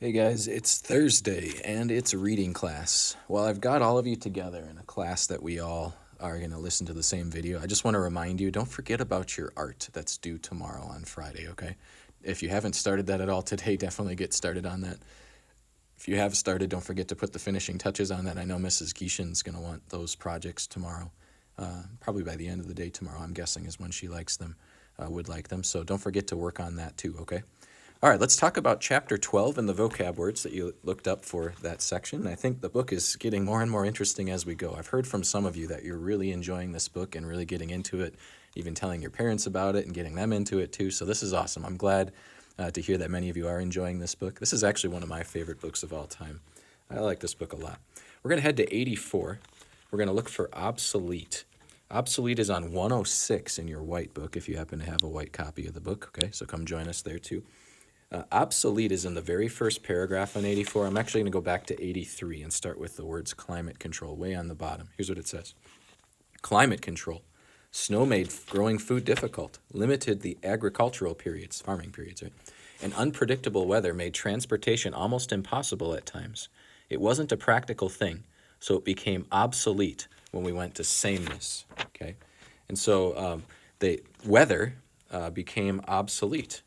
Hey guys, it's Thursday and it's reading class. Well, I've got all of you together in a class that we all are going to listen to the same video. I just want to remind you, don't forget about your art that's due tomorrow on Friday, okay? If you haven't started that at all today, definitely get started on that. If you have started, don't forget to put the finishing touches on that. I know Mrs. Geishan's going to want those projects tomorrow. Probably by the end of the day tomorrow, I'm guessing, is when she likes them, would like them. So don't forget to work on that too, okay? All right, let's talk about chapter 12 and the vocab words that you looked up for that section. I think the book is getting more and more interesting as we go. I've heard from some of you that you're really enjoying this book and really getting into it, even telling your parents about it and getting them into it too. So this is awesome. I'm glad to hear that many of you are enjoying this book. This is actually one of my favorite books of all time. I like this book a lot. We're going to head to 84. We're going to look for obsolete. Obsolete is on 106 in your white book if you happen to have a white copy of the book. Okay, so come join us there too. Obsolete is in the very first paragraph on 84. I'm actually going to go back to 83 and start with the words climate control way on the bottom. Here's what it says. Climate control. Snow made growing food difficult, limited the agricultural periods, farming periods, right? And unpredictable weather made transportation almost impossible at times. It wasn't a practical thing, so it became obsolete when we went to sameness, okay? And so the weather became obsolete,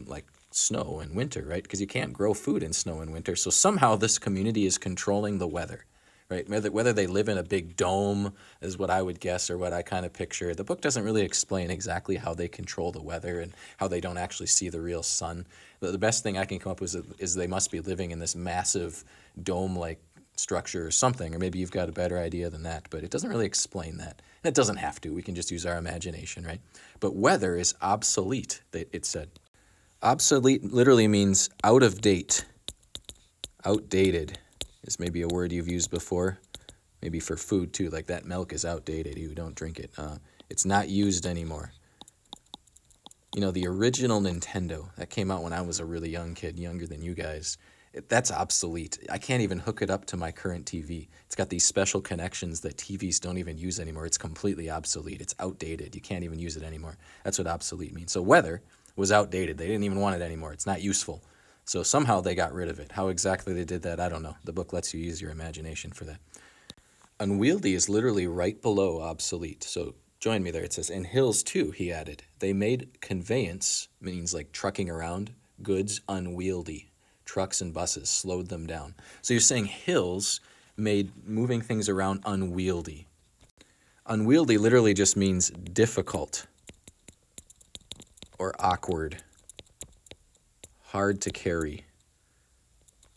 like snow and winter, right? Because you can't grow food in snow and winter. So somehow this community is controlling the weather, right? Whether they live in a big dome is what I would guess or what I kind of picture. The book doesn't really explain exactly how they control the weather and how they don't actually see the real sun. The best thing I can come up with is they must be living in this massive dome-like structure or something, or maybe you've got a better idea than that, but it doesn't really explain that. And it doesn't have to. We can just use our imagination, right? But weather is obsolete, it said. Obsolete literally means out of date. Outdated is maybe a word you've used before. Maybe for food too, like that milk is outdated. You don't drink it. It's not used anymore. You know, the original Nintendo that came out when I was a really young kid, younger than you guys, that's obsolete. I can't even hook it up to my current TV. It's got these special connections that TVs don't even use anymore. It's completely obsolete. It's outdated. You can't even use it anymore. That's what obsolete means. So weather was outdated. They didn't even want it anymore. It's not useful. So somehow they got rid of it. How exactly they did that, I don't know. The book lets you use your imagination for that. Unwieldy is literally right below obsolete. So join me there. It says, in hills too, he added, they made conveyance, means like trucking around, goods unwieldy. Trucks and buses slowed them down. So you're saying hills made moving things around unwieldy. Unwieldy literally just means difficult or awkward, hard to carry,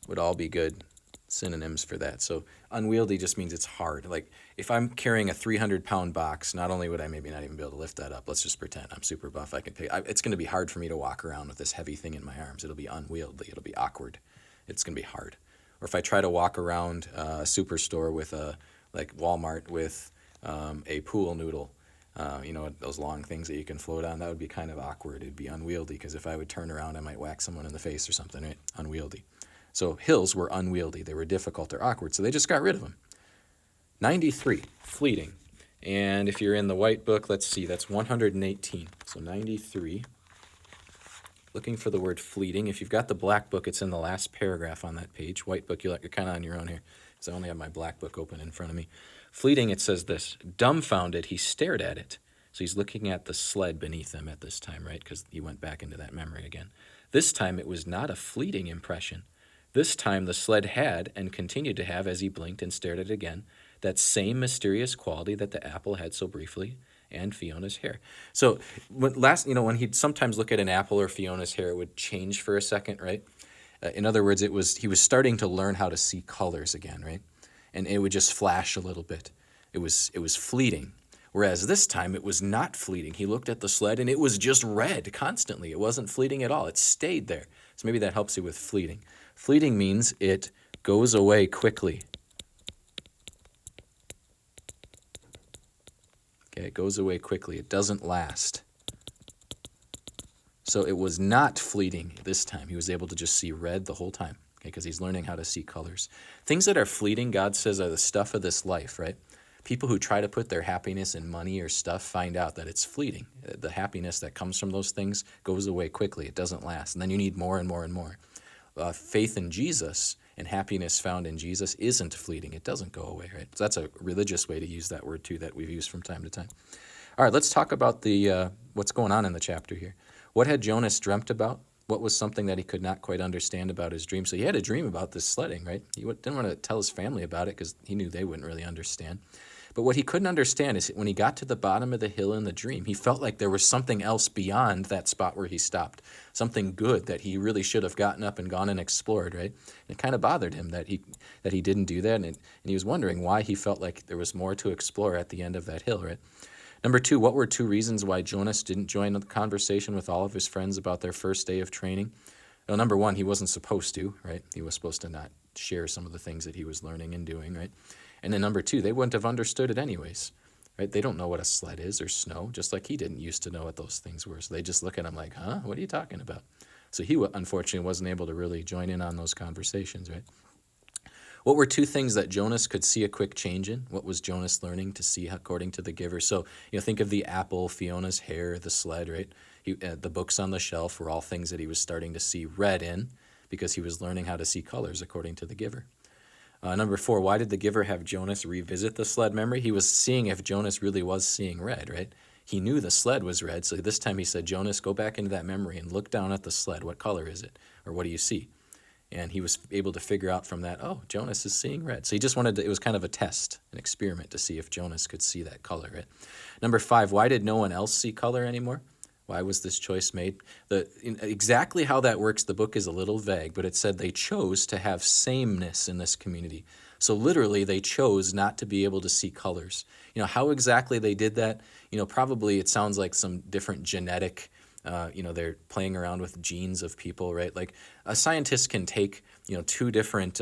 would all be good synonyms for that. So unwieldy just means it's hard. Like if I'm carrying a 300-pound box, not only would I maybe not even be able to lift that up, let's just pretend I'm super buff, it's going to be hard for me to walk around with this heavy thing in my arms. It'll be unwieldy. It'll be awkward. It's going to be hard. Or if I try to walk around a superstore with like Walmart with a pool noodle, those long things that you can float on, that would be kind of awkward. It'd be unwieldy because if I would turn around, I might whack someone in the face or something, right? Unwieldy. So hills were unwieldy. They were difficult or awkward, so they just got rid of them. 93, fleeting. And if you're in the white book, let's see, that's 118. So 93, looking for the word fleeting. If you've got the black book, it's in the last paragraph on that page. White book, you're kind of on your own here because I only have my black book open in front of me. Fleeting, it says this, dumbfounded, he stared at it. So he's looking at the sled beneath him at this time, right? Because he went back into that memory again. This time it was not a fleeting impression. This time the sled had, and continued to have as he blinked and stared at it again, that same mysterious quality that the apple had so briefly, and Fiona's hair. So when he'd sometimes look at an apple or Fiona's hair, it would change for a second, right? In other words, he was starting to learn how to see colors again, right? And it would just flash a little bit. It was fleeting. Whereas this time it was not fleeting. He looked at the sled and it was just red constantly. It wasn't fleeting at all. It stayed there. So maybe that helps you with fleeting. Fleeting means it goes away quickly. Okay, it goes away quickly. It doesn't last. So it was not fleeting this time. He was able to just see red the whole time, okay, because he's learning how to see colors. Things that are fleeting, God says, are the stuff of this life, right? People who try to put their happiness in money or stuff find out that it's fleeting. The happiness that comes from those things goes away quickly. It doesn't last. And then you need more and more and more. faith in Jesus and happiness found in Jesus isn't fleeting. It doesn't go away, right? So that's a religious way to use that word too that we've used from time to time. All right, let's talk about the what's going on in the chapter here. What had Jonas dreamt about? What was something that he could not quite understand about his dream? So he had a dream about this sledding, right? He didn't want to tell his family about it because he knew they wouldn't really understand. But what he couldn't understand is when he got to the bottom of the hill in the dream, he felt like there was something else beyond that spot where he stopped, something good that he really should have gotten up and gone and explored, right? And it kind of bothered him that he didn't do that, and he was wondering why he felt like there was more to explore at the end of that hill, right? Number two, what were two reasons why Jonas didn't join the conversation with all of his friends about their first day of training? Well, number one, he wasn't supposed to, right? He was supposed to not share some of the things that he was learning and doing, right? And then number two, they wouldn't have understood it anyways, right? They don't know what a sled is or snow, just like he didn't used to know what those things were. So they just look at him like, huh, what are you talking about? So he unfortunately wasn't able to really join in on those conversations, right? What were two things that Jonas could see a quick change in? What was Jonas learning to see according to the giver? So, think of the apple, Fiona's hair, the sled, right? The books on the shelf were all things that he was starting to see red in because he was learning how to see colors according to the giver. Number four, why did the giver have Jonas revisit the sled memory? He was seeing if Jonas really was seeing red, right? He knew the sled was red, so this time he said, Jonas, go back into that memory and look down at the sled. What color is it? Or what do you see? And he was able to figure out from that, oh, Jonas is seeing red. So he just wanted to, it was kind of a test, an experiment to see if Jonas could see that color, right? Number five, why did no one else see color anymore? Why was this choice made? Exactly how that works, the book is a little vague, but it said they chose to have sameness in this community. So literally, they chose not to be able to see colors. How exactly they did that? Probably it sounds like some different genetic, they're playing around with genes of people, right? Like a scientist can take, two different,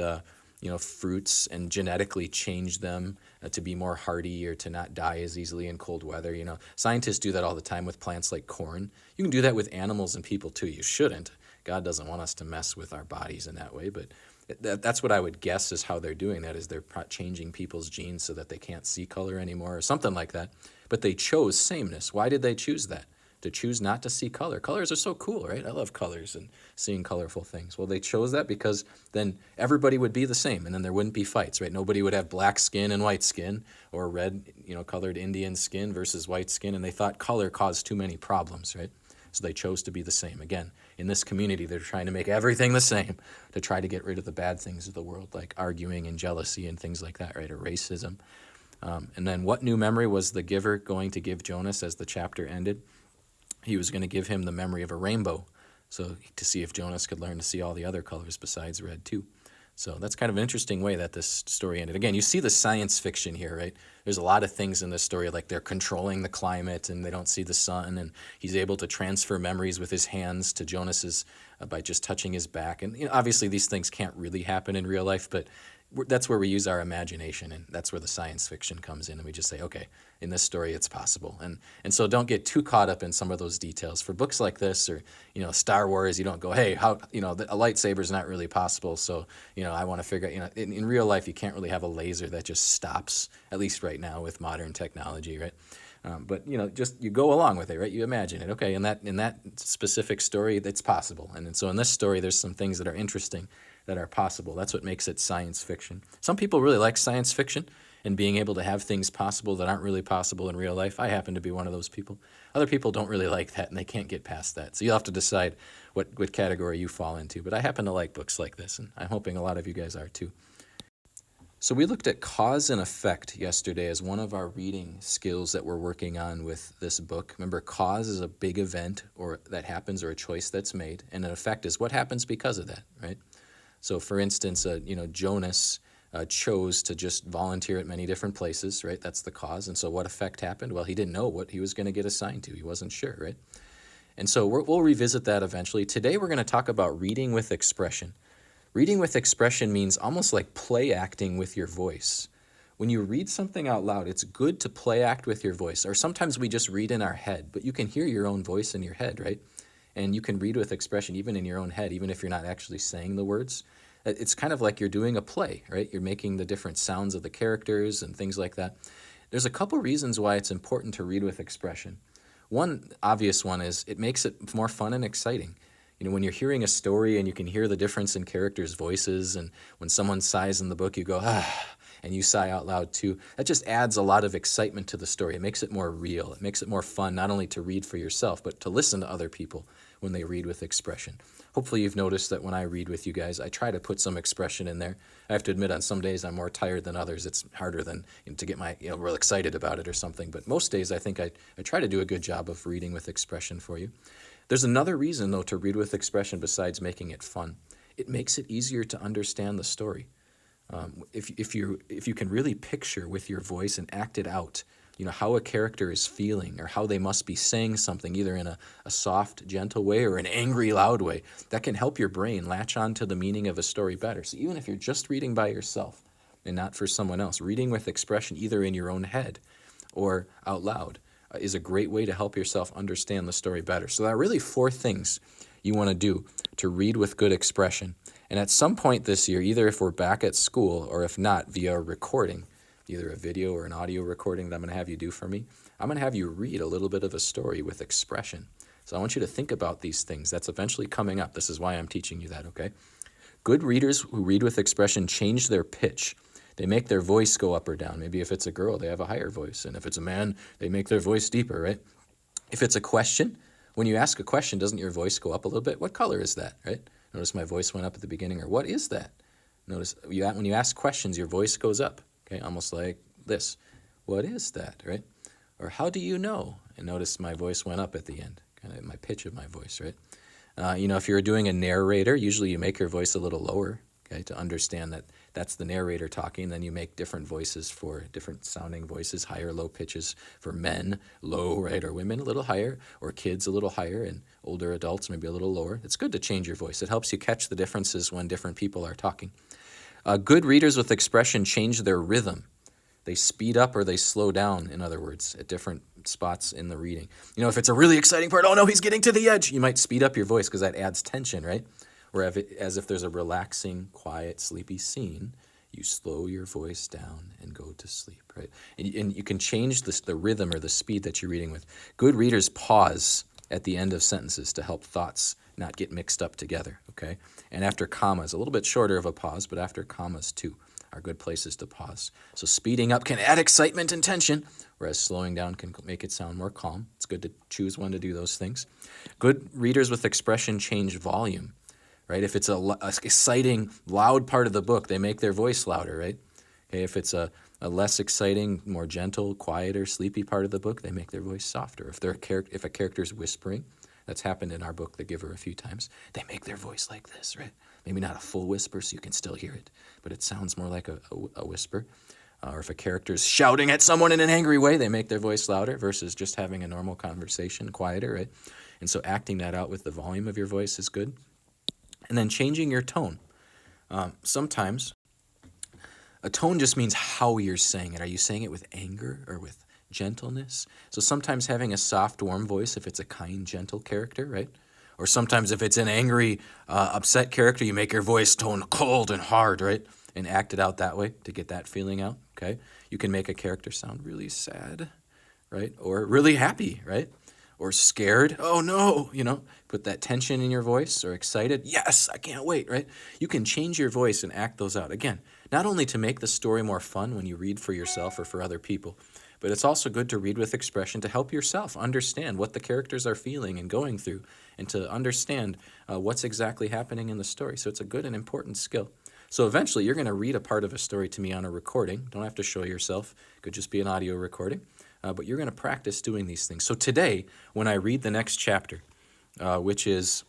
fruits and genetically change them to be more hardy or to not die as easily in cold weather. Scientists do that all the time with plants like corn. You can do that with animals and people too. You shouldn't. God doesn't want us to mess with our bodies in that way, but that's what I would guess is how they're doing that, is they're changing people's genes so that they can't see color anymore or something like that. But they chose sameness. Why did they choose that? To choose not to see color. Colors are so cool, right? I love colors and seeing colorful things. Well, they chose that because then everybody would be the same, and then there wouldn't be fights, right? Nobody would have black skin and white skin, or red, colored Indian skin versus white skin, and they thought color caused too many problems, right? So they chose to be the same. Again, in this community, they're trying to make everything the same to try to get rid of the bad things of the world, like arguing and jealousy and things like that, right? Or racism. And then what new memory was the giver going to give Jonas as the chapter ended? He was going to give him the memory of a rainbow, so to see if Jonas could learn to see all the other colors besides red too. So that's kind of an interesting way that this story ended. Again, you see the science fiction here, right? There's a lot of things in this story, like they're controlling the climate and they don't see the sun, and he's able to transfer memories with his hands to Jonas's by just touching his back. And obviously these things can't really happen in real life, but that's where we use our imagination, and that's where the science fiction comes in, and we just say, okay, in this story it's possible. And so don't get too caught up in some of those details. For books like this, or Star Wars, you don't go, hey, how a lightsaber is not really possible, so I want to figure out, in real life you can't really have a laser that just stops, at least right now with modern technology, right? But just you go along with it, right? You imagine it. Okay, in that specific story, that's possible. And so in this story, there's some things that are interesting that are possible. That's what makes it science fiction. Some people really like science fiction and being able to have things possible that aren't really possible in real life. I happen to be one of those people. Other people don't really like that, and they can't get past that. So you'll have to decide what category you fall into. But I happen to like books like this, and I'm hoping a lot of you guys are too. So we looked at cause and effect yesterday as one of our reading skills that we're working on with this book. Remember, cause is a big event or that happens or a choice that's made, and an effect is what happens because of that, right? So for instance, Jonas chose to just volunteer at many different places, right? That's the cause. And so what effect happened? Well, he didn't know what he was going to get assigned to. He wasn't sure, right? And so we'll revisit that eventually. Today we're going to talk about reading with expression. Reading with expression means almost like play acting with your voice. When you read something out loud, it's good to play act with your voice. Or sometimes we just read in our head, but you can hear your own voice in your head, right? And you can read with expression even in your own head, even if you're not actually saying the words. It's kind of like you're doing a play, right? You're making the different sounds of the characters and things like that. There's a couple reasons why it's important to read with expression. One obvious one is it makes it more fun and exciting. When you're hearing a story and you can hear the difference in characters' voices, and when someone sighs in the book, you go, ah, and you sigh out loud too. That just adds a lot of excitement to the story. It makes it more real. It makes it more fun, not only to read for yourself, but to listen to other people when they read with expression. Hopefully you've noticed that when I read with you guys, I try to put some expression in there. I have to admit, on some days I'm more tired than others. It's harder than to get my real excited about it or something. But most days I think I try to do a good job of reading with expression for you. There's another reason, though, to read with expression besides making it fun. It makes it easier to understand the story. If you can really picture with your voice and act it out, how a character is feeling or how they must be saying something, either in a soft, gentle way or an angry, loud way, that can help your brain latch on to the meaning of a story better. So even if you're just reading by yourself and not for someone else, reading with expression either in your own head or out loud is a great way to help yourself understand the story better. So there are really 4 things you want to do to read with good expression. And at some point this year, either if we're back at school or if not, via a recording, either a video or an audio recording that I'm going to have you do for me, I'm going to have you read a little bit of a story with expression. So I want you to think about these things. That's eventually coming up. This is why I'm teaching you that, okay? Good readers who read with expression change their pitch. They make their voice go up or down. Maybe if it's a girl, they have a higher voice. And if it's a man, they make their voice deeper, right? If it's a question, when you ask a question, doesn't your voice go up a little bit? What color is that, right? Notice my voice went up at the beginning. Or what is that? Notice when you ask questions, your voice goes up, okay? Almost like this. What is that, right? Or how do you know? And notice my voice went up at the end, kind of my pitch of my voice, right? If you're doing a narrator, usually you make your voice a little lower, okay, to understand that that's the narrator talking. Then you make different voices for different sounding voices, higher, low pitches for men, low, right, or women a little higher, or kids a little higher, and older adults maybe a little lower. It's good to change your voice. It helps you catch the differences when different people are talking. Good readers with expression change their rhythm. They speed up or they slow down, in other words, at different spots in the reading. If it's a really exciting part, oh no, he's getting to the edge, you might speed up your voice because that adds tension, right? Or as if there's a relaxing, quiet, sleepy scene, you slow your voice down and go to sleep, right? And you can change the rhythm or the speed that you're reading with. Good readers pause at the end of sentences to help thoughts not get mixed up together, okay? And after commas, a little bit shorter of a pause, but after commas too are good places to pause. So speeding up can add excitement and tension, whereas slowing down can make it sound more calm. It's good to choose when to do those things. Good readers with expression change volume, right? If it's a exciting, loud part of the book, they make their voice louder, right? Okay, if it's a less exciting, more gentle, quieter, sleepy part of the book, they make their voice softer. If a character's whispering, that's happened in our book, The Giver, a few times, they make their voice like this, right? Maybe not a full whisper so you can still hear it, but it sounds more like a whisper. Or if a character's shouting at someone in an angry way, they make their voice louder versus just having a normal conversation, quieter, right? And so acting that out with the volume of your voice is good. And then changing your tone. Sometimes a tone just means how you're saying it. Are you saying it with anger or with gentleness? So sometimes having a soft, warm voice if it's a kind, gentle character, right? Or sometimes if it's an angry, upset character, you make your voice tone cold and hard, right? And act it out that way to get that feeling out, okay? You can make a character sound really sad, right? Or really happy, right? Or scared, oh no, put that tension in your voice, or excited, yes, I can't wait, right? You can change your voice and act those out. Again, not only to make the story more fun when you read for yourself or for other people, but it's also good to read with expression to help yourself understand what the characters are feeling and going through, and to understand what's exactly happening in the story. So it's a good and important skill. So eventually you're going to read a part of a story to me on a recording. Don't have to show yourself. It could just be an audio recording. But you're going to practice doing these things. So today, when I read the next chapter, which is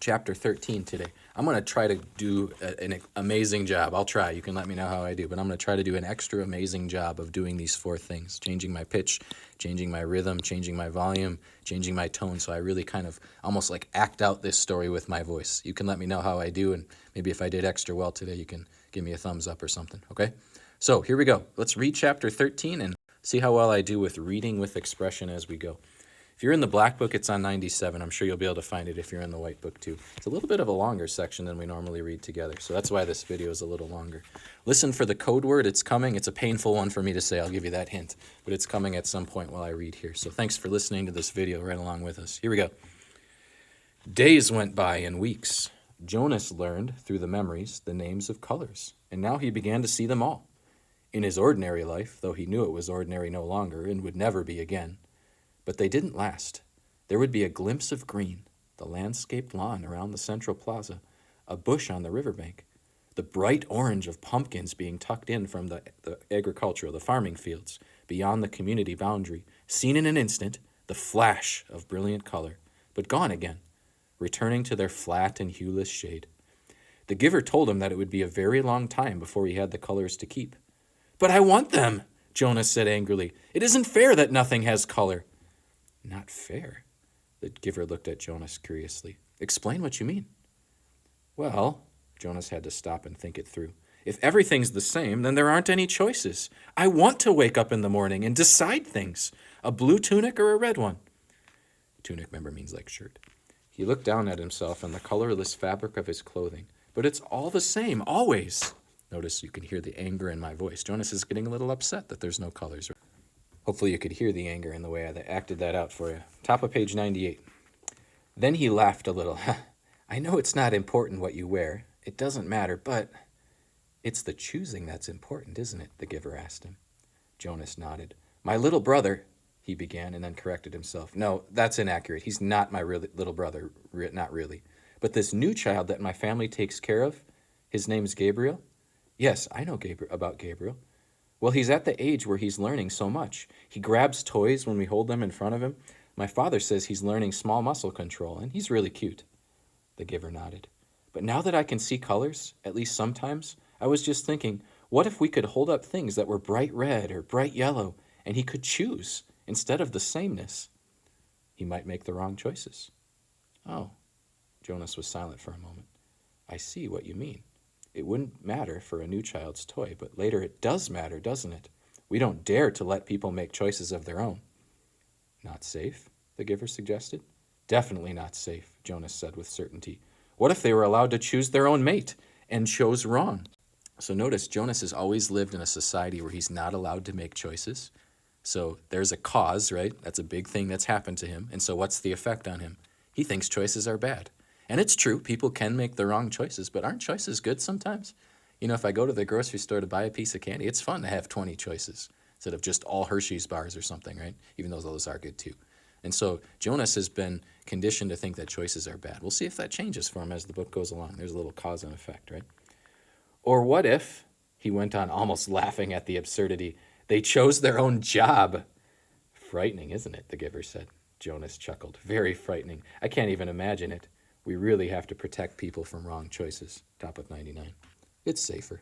chapter 13 today, I'm going to try to do an amazing job. I'll try. You can let me know how I do. But I'm going to try to do an extra amazing job of doing these 4 things: changing my pitch, changing my rhythm, changing my volume, changing my tone. So I really kind of almost like act out this story with my voice. You can let me know how I do. And maybe if I did extra well today, you can give me a thumbs up or something. Okay? So here we go. Let's read chapter 13 and see how well I do with reading with expression as we go. If you're in the black book, it's on 97. I'm sure you'll be able to find it if you're in the white book too. It's a little bit of a longer section than we normally read together, so that's why this video is a little longer. Listen for the code word. It's coming. It's a painful one for me to say. I'll give you that hint, but it's coming at some point while I read here. So thanks for listening to this video right along with us. Here we go. Days went by and weeks. Jonas learned, through the memories, the names of colors, and now he began to see them all. In his ordinary life, though he knew it was ordinary no longer and would never be again. But they didn't last. There would be a glimpse of green, the landscaped lawn around the central plaza, a bush on the riverbank, the bright orange of pumpkins being tucked in from the agricultural, the farming fields, beyond the community boundary, seen in an instant, the flash of brilliant color, but gone again, returning to their flat and hueless shade. The giver told him that it would be a very long time before he had the colors to keep. "But I want them," Jonas said angrily. "It isn't fair that nothing has color." "Not fair?" The giver looked at Jonas curiously. "Explain what you mean." "Well," Jonas had to stop and think it through. "If everything's the same, then there aren't any choices. I want to wake up in the morning and decide things. A blue tunic or a red one." Tunic, remember, means like shirt. He looked down at himself and the colorless fabric of his clothing. "But it's all the same, always." Notice you can hear the anger in my voice. Jonas is getting a little upset that there's no colors. Hopefully you could hear the anger in the way I acted that out for you. Top of page 98. Then he laughed a little. "I know it's not important what you wear. It doesn't matter, but it's the choosing that's important, isn't it?" the giver asked him. Jonas nodded. "My little brother," he began, and then corrected himself. "No, that's inaccurate. He's not my little brother, not really. But this new child that my family takes care of, his name's Gabriel?" "Yes, I know about Gabriel." "Well, he's at the age where he's learning so much. He grabs toys when we hold them in front of him. My father says he's learning small muscle control, and he's really cute." The giver nodded. "But now that I can see colors, at least sometimes, I was just thinking, what if we could hold up things that were bright red or bright yellow, and he could choose instead of the sameness?" "He might make the wrong choices." "Oh." Jonas was silent for a moment. "I see what you mean. It wouldn't matter for a new child's toy, but later it does matter, doesn't it? We don't dare to let people make choices of their own." "Not safe?" the giver suggested. "Definitely not safe," Jonas said with certainty. "What if they were allowed to choose their own mate and chose wrong?" So notice Jonas has always lived in a society where he's not allowed to make choices. So there's a cause, right? That's a big thing that's happened to him. And so what's the effect on him? He thinks choices are bad. And it's true, people can make the wrong choices, but aren't choices good sometimes? You know, if I go to the grocery store to buy a piece of candy, it's fun to have 20 choices instead of just all Hershey's bars or something, right? Even though those are good too. And so Jonas has been conditioned to think that choices are bad. We'll see if that changes for him as the book goes along. There's a little cause and effect, right? "Or what if," he went on, almost laughing at the absurdity, "they chose their own job?" "Frightening, isn't it?" the giver said. Jonas chuckled. "Very frightening. I can't even imagine it. We really have to protect people from wrong choices." Top of 99. "It's safer."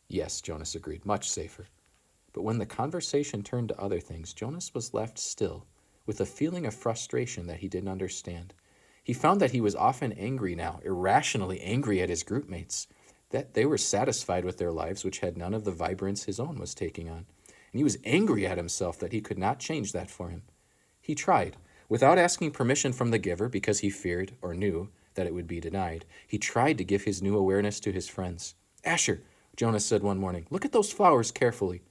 "Yes," Jonas agreed, "much safer." But when the conversation turned to other things, Jonas was left still, with a feeling of frustration that he didn't understand. He found that he was often angry now, irrationally angry at his groupmates, that they were satisfied with their lives which had none of the vibrance his own was taking on. And he was angry at himself that he could not change that for him. He tried, without asking permission from the giver because he feared or knew that it would be denied. He tried to give his new awareness to his friends. "Asher," Jonas said one morning, "look at those flowers carefully."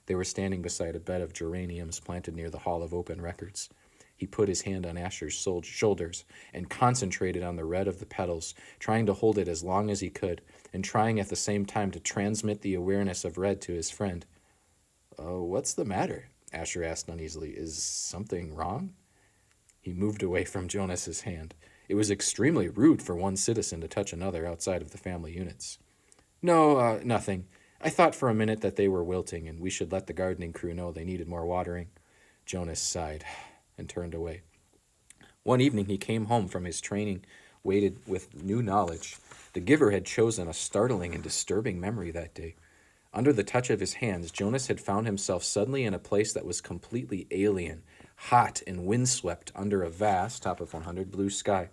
They were standing beside a bed of geraniums planted near the Hall of Open Records. He put his hand on Asher's shoulders and concentrated on the red of the petals, trying to hold it as long as he could, and trying at the same time to transmit the awareness of red to his friend. "What's the matter?" Asher asked uneasily. "Is something wrong?" He moved away from Jonas's hand. It was extremely rude for one citizen to touch another outside of the family units. "No, nothing. I thought for a minute that they were wilting, and we should let the gardening crew know they needed more watering." Jonas sighed and turned away. One evening he came home from his training, weighted with new knowledge. The giver had chosen a startling and disturbing memory that day. Under the touch of his hands, Jonas had found himself suddenly in a place that was completely alien, hot and windswept under a vast, top of 100, blue sky.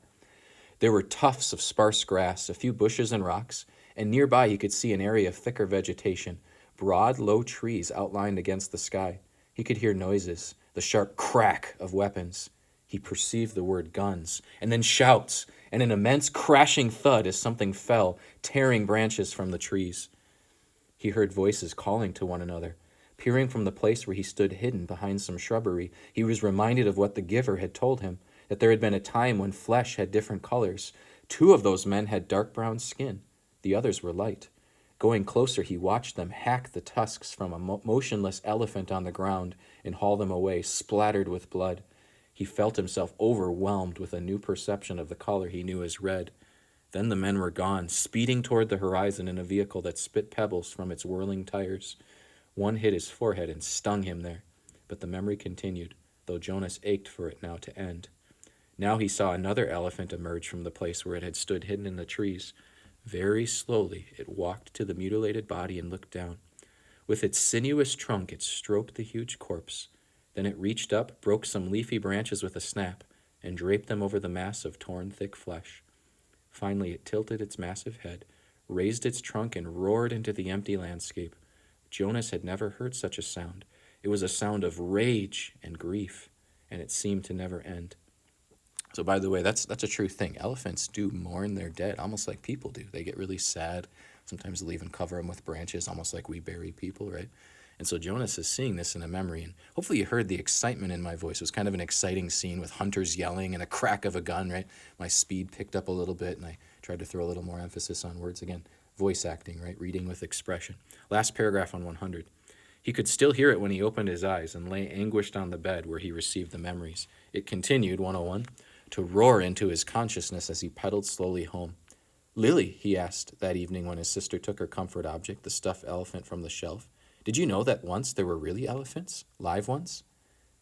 There were tufts of sparse grass, a few bushes and rocks, and nearby he could see an area of thicker vegetation, broad, low trees outlined against the sky. He could hear noises, the sharp crack of weapons. He perceived the word guns, and then shouts, and an immense crashing thud as something fell, tearing branches from the trees. He heard voices calling to one another. Peering from the place where he stood hidden behind some shrubbery, he was reminded of what the giver had told him, that there had been a time when flesh had different colors. 2 of those men had dark brown skin. The others were light. Going closer, he watched them hack the tusks from a motionless elephant on the ground and haul them away, splattered with blood. He felt himself overwhelmed with a new perception of the color he knew as red. Then the men were gone, speeding toward the horizon in a vehicle that spit pebbles from its whirling tires. One hit his forehead and stung him there, but the memory continued, though Jonas ached for it now to end. Now he saw another elephant emerge from the place where it had stood hidden in the trees. Very slowly it walked to the mutilated body and looked down. With its sinuous trunk it stroked the huge corpse. Then it reached up, broke some leafy branches with a snap, and draped them over the mass of torn, thick flesh. Finally it tilted its massive head, raised its trunk, and roared into the empty landscape. Jonas had never heard such a sound. It was a sound of rage and grief, and it seemed to never end. So, by the way, that's a true thing. Elephants do mourn their dead, almost like people do. They get really sad. Sometimes they'll even cover them with branches, almost like we bury people, right? And so Jonas is seeing this in a memory, and hopefully you heard the excitement in my voice. It was kind of an exciting scene with hunters yelling and a crack of a gun, right? My speed picked up a little bit, and I tried to throw a little more emphasis on words again. Voice acting, right? Reading with expression. Last paragraph on 100. He could still hear it when he opened his eyes and lay anguished on the bed where he received the memories. It continued, 101, to roar into his consciousness as he pedaled slowly home. Lily, he asked that evening when his sister took her comfort object, the stuffed elephant, from the shelf, did you know that once there were really elephants? Live ones?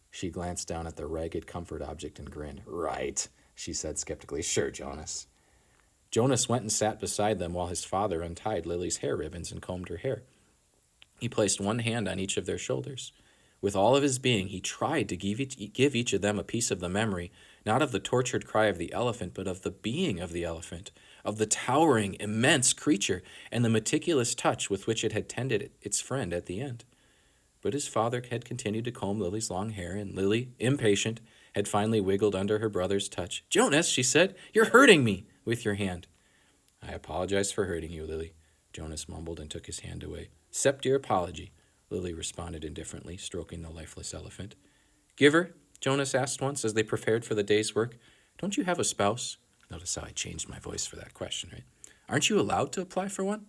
She glanced down at the ragged comfort object and grinned. Right, she said skeptically. Sure, Jonas. Jonas went and sat beside them while his father untied Lily's hair ribbons and combed her hair. He placed one hand on each of their shoulders. With all of his being, he tried to give each of them a piece of the memory, not of the tortured cry of the elephant, but of the being of the elephant, of the towering, immense creature, and the meticulous touch with which it had tended its friend at the end. But his father had continued to comb Lily's long hair, and Lily, impatient, had finally wiggled under her brother's touch. Jonas, she said, you're hurting me with your hand. I apologize for hurting you, Lily, Jonas mumbled and took his hand away. Accept your apology, Lily responded indifferently, stroking the lifeless elephant. Giver, Jonas asked once as they prepared for the day's work, don't you have a spouse? Notice how I changed my voice for that question, right? Aren't you allowed to apply for one?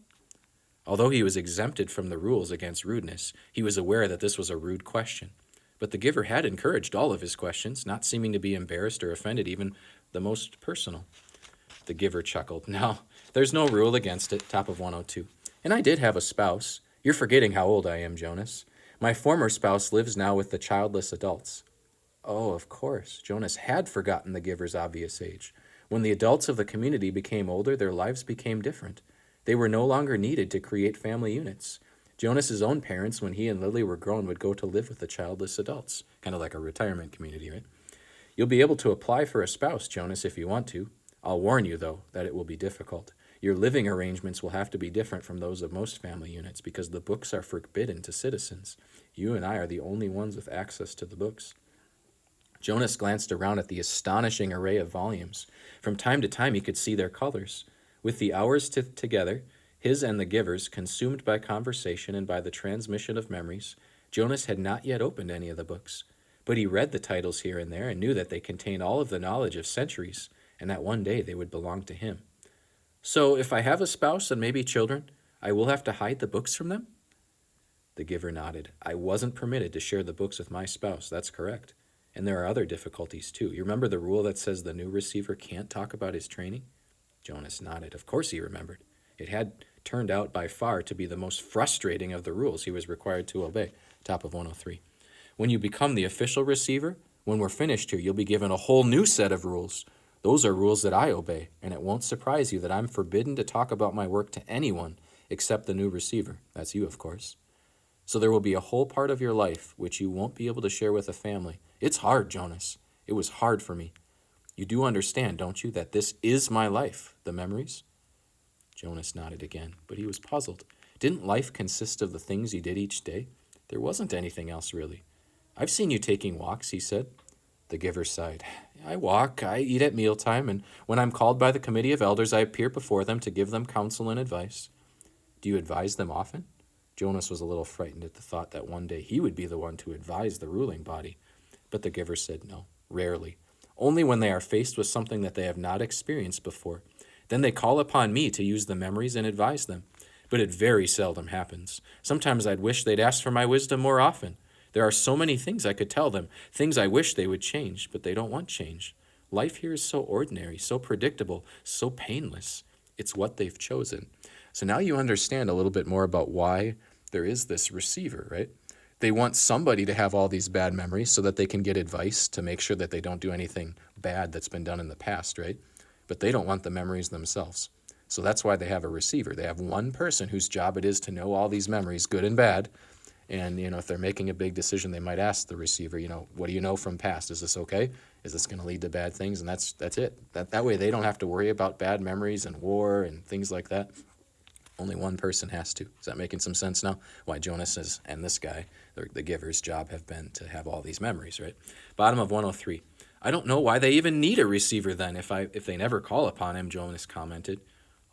Although he was exempted from the rules against rudeness, he was aware that this was a rude question. But the giver had encouraged all of his questions, not seeming to be embarrassed or offended, even the most personal. The giver chuckled. No, there's no rule against it, top of 102. And I did have a spouse. You're forgetting how old I am, Jonas. My former spouse lives now with the childless adults. Oh, of course. Jonas had forgotten the giver's obvious age. When the adults of the community became older, their lives became different. They were no longer needed to create family units. Jonas's own parents, when he and Lily were grown, would go to live with the childless adults. Kind of like a retirement community, right? You'll be able to apply for a spouse, Jonas, if you want to. I'll warn you, though, that it will be difficult. Your living arrangements will have to be different from those of most family units because the books are forbidden to citizens. You and I are the only ones with access to the books. Jonas glanced around at the astonishing array of volumes. From time to time he could see their colors. With the hours together, his and the giver's, consumed by conversation and by the transmission of memories, Jonas had not yet opened any of the books. But he read the titles here and there and knew that they contained all of the knowledge of centuries, and that one day they would belong to him. So if I have a spouse and maybe children, I will have to hide the books from them? The giver nodded. I wasn't permitted to share the books with my spouse, that's correct. And there are other difficulties too. You remember the rule that says the new receiver can't talk about his training? Jonas nodded. Of course he remembered. It had turned out by far to be the most frustrating of the rules he was required to obey. Top of 103. When you become the official receiver, when we're finished here, you'll be given a whole new set of rules. Those are rules that I obey, and it won't surprise you that I'm forbidden to talk about my work to anyone except the new receiver. That's you, of course. So there will be a whole part of your life which you won't be able to share with a family. It's hard, Jonas. It was hard for me. You do understand, don't you, that this is my life, the memories? Jonas nodded again, but he was puzzled. Didn't life consist of the things you did each day? There wasn't anything else, really. I've seen you taking walks, he said. The giver sighed. I walk, I eat at mealtime, and when I'm called by the committee of elders, I appear before them to give them counsel and advice. Do you advise them often? Jonas was a little frightened at the thought that one day he would be the one to advise the ruling body. But the giver said no, rarely. only when they are faced with something that they have not experienced before. Then they call upon me to use the memories and advise them. But it very seldom happens. Sometimes I'd wish they'd ask for my wisdom more often. There are so many things I could tell them, things I wish they would change, but they don't want change. Life here is so ordinary, so predictable, so painless. It's what they've chosen. So now you understand a little bit more about why there is this receiver, right? They want somebody to have all these bad memories so that they can get advice to make sure that they don't do anything bad that's been done in the past, right? But they don't want the memories themselves. So that's why they have a receiver. They have one person whose job it is to know all these memories, good and bad. And, if they're making a big decision, they might ask the receiver, what do you know from past? Is this okay? Is this going to lead to bad things? And that's it. That way they don't have to worry about bad memories and war and things like that. Only one person has to. Is that making some sense now? Why Jonas and this guy, the giver's job, have been to have all these memories, right? Bottom of 103. I don't know why they even need a receiver then if they never call upon him, Jonas commented.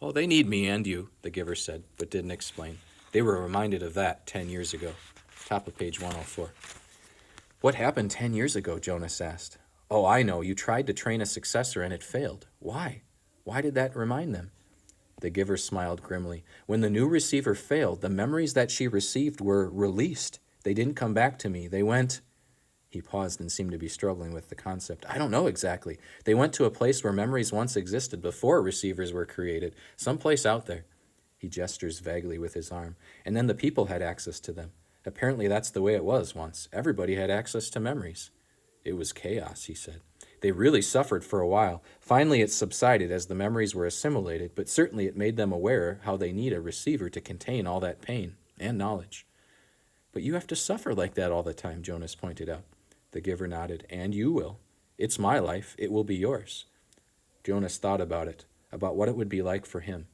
Oh, they need me and you, the giver said, but didn't explain. They were reminded of that 10 years ago. Top of page 104. What happened 10 years ago, Jonas asked. Oh, I know. You tried to train a successor and it failed. Why? Why did that remind them? The giver smiled grimly. When the new receiver failed, the memories that she received were released. They didn't come back to me. They went... He paused and seemed to be struggling with the concept. I don't know exactly. They went to a place where memories once existed before receivers were created, someplace out there. He gestures vaguely with his arm. And then the people had access to them. Apparently that's the way it was once. Everybody had access to memories. It was chaos, he said. They really suffered for a while. Finally it subsided as the memories were assimilated, but certainly it made them aware how they need a receiver to contain all that pain and knowledge. But you have to suffer like that all the time, Jonas pointed out. The giver nodded. And you will. It's my life. It will be yours. Jonas thought about it, about what it would be like for him.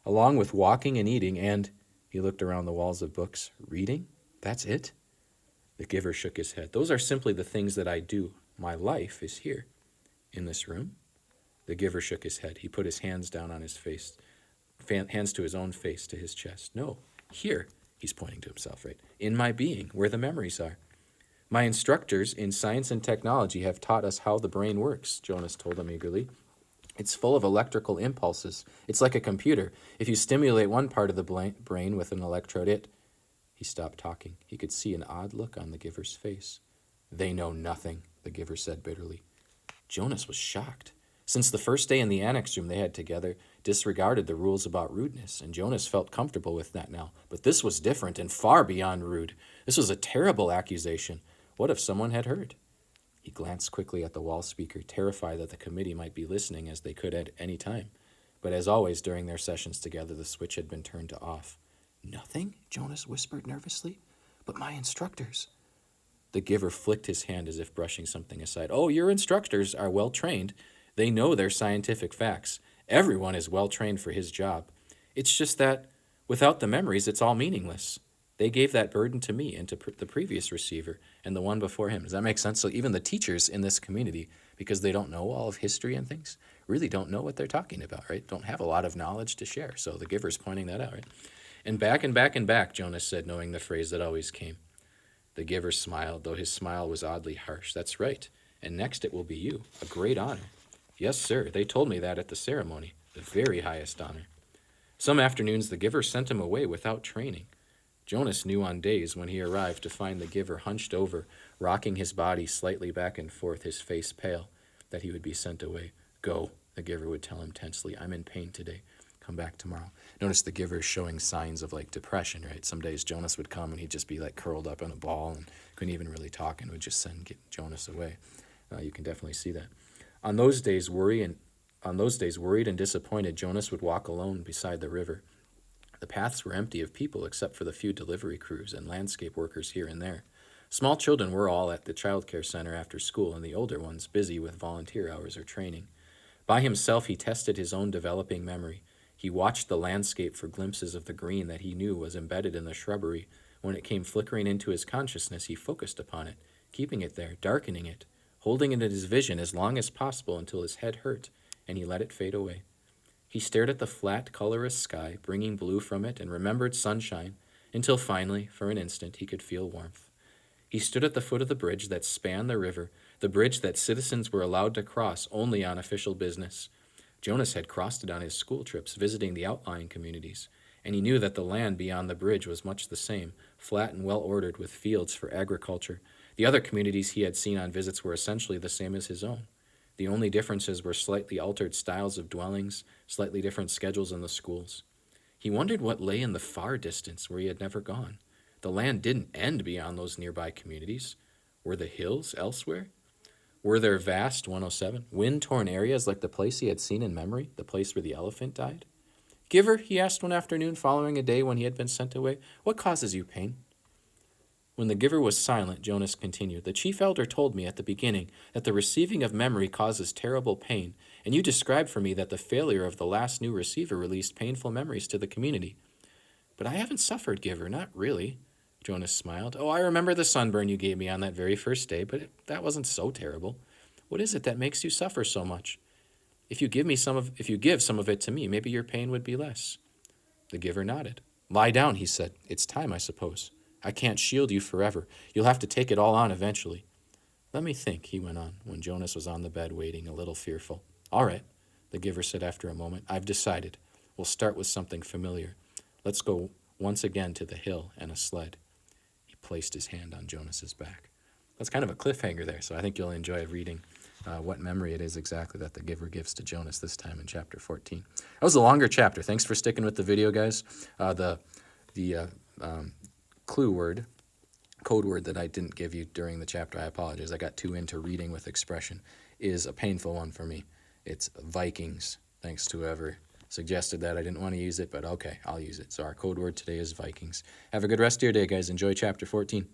Along with walking and eating and, he looked around the walls of books, reading? That's it? The giver shook his head. Those are simply the things that I do. My life is here. In this room? The giver shook his head. He put his hands down on his face, hands to his own face, to his chest. No, here, he's pointing to himself, right? In my being, where the memories are. My instructors in science and technology have taught us how the brain works, Jonas told him eagerly. It's full of electrical impulses. It's like a computer. If you stimulate one part of the brain with an electrode, He stopped talking. He could see an odd look on the giver's face. They know nothing, the giver said bitterly. Jonas was shocked. Since the first day in the annex room they had together, disregarded the rules about rudeness, and Jonas felt comfortable with that now. But this was different and far beyond rude. This was a terrible accusation. What if someone had heard? He glanced quickly at the wall speaker, terrified that the committee might be listening as they could at any time. But as always during their sessions together, the switch had been turned to off. Nothing? Jonas whispered nervously. But my instructors. The giver flicked his hand as if brushing something aside. Oh, your instructors are well trained. They know their scientific facts. Everyone is well trained for his job. It's just that without the memories, it's all meaningless. They gave that burden to me and to the previous receiver and the one before him. Does that make sense? So even the teachers in this community, because they don't know all of history and things, really don't know what they're talking about, right? Don't have a lot of knowledge to share. So the giver's pointing that out, right? And back and back and back, Jonas said, knowing the phrase that always came. The giver smiled, though his smile was oddly harsh. That's right. And next it will be you. A great honor. Yes, sir. They told me that at the ceremony. The very highest honor. Some afternoons the giver sent him away without training. Jonas knew on days when he arrived to find the giver hunched over, rocking his body slightly back and forth, his face pale, that he would be sent away. Go, the giver would tell him tensely. I'm in pain today. Come back tomorrow. Notice the giver showing signs of depression, right? Some days Jonas would come and he'd just be curled up in a ball and couldn't even really talk and would just get Jonas away. You can definitely see that. On those days, worried and disappointed, Jonas would walk alone beside the river. The paths were empty of people except for the few delivery crews and landscape workers here and there. Small children were all at the child care center after school, and the older ones busy with volunteer hours or training. By himself, he tested his own developing memory. He watched the landscape for glimpses of the green that he knew was embedded in the shrubbery. When it came flickering into his consciousness, he focused upon it, keeping it there, darkening it, holding it in his vision as long as possible until his head hurt, and he let it fade away. He stared at the flat, colorless sky, bringing blue from it, and remembered sunshine, until finally, for an instant, he could feel warmth. He stood at the foot of the bridge that spanned the river. the bridge that citizens were allowed to cross only on official business. Jonas had crossed it on his school trips, visiting the outlying communities, and he knew that the land beyond the bridge was much the same, flat and well ordered with fields for agriculture. The other communities he had seen on visits were essentially the same as his own. The only differences were slightly altered styles of dwellings, slightly different schedules in the schools. He wondered what lay in the far distance where he had never gone. The land didn't end beyond those nearby communities. Were the hills elsewhere? Were there vast 107 wind-torn areas like the place he had seen in memory, the place where the elephant died? Giver, he asked one afternoon following a day when he had been sent away, what causes you pain? When the giver was silent, Jonas continued, the chief elder told me at the beginning that the receiving of memory causes terrible pain, and you described for me that the failure of the last new receiver released painful memories to the community. But I haven't suffered, Giver, not really. Jonas smiled. Oh, I remember the sunburn you gave me on that very first day, but that wasn't so terrible. What is it that makes you suffer so much? If you give some of it to me, maybe your pain would be less. The giver nodded. Lie down, he said. It's time, I suppose. I can't shield you forever. You'll have to take it all on eventually. Let me think, he went on, when Jonas was on the bed waiting, a little fearful. All right, the giver said after a moment. I've decided. We'll start with something familiar. Let's go once again to the hill and a sled. He placed his hand on Jonas's back. That's kind of a cliffhanger there, so I think you'll enjoy reading what memory it is exactly that the giver gives to Jonas this time in chapter 14. That was a longer chapter. Thanks for sticking with the video, guys. The clue word, code word that I didn't give you during the chapter, I apologize. I got too into reading with expression, is a painful one for me. It's Vikings. Thanks to whoever suggested that. I didn't want to use it, but okay, I'll use it. So our code word today is Vikings. Have a good rest of your day, guys. Enjoy chapter 14.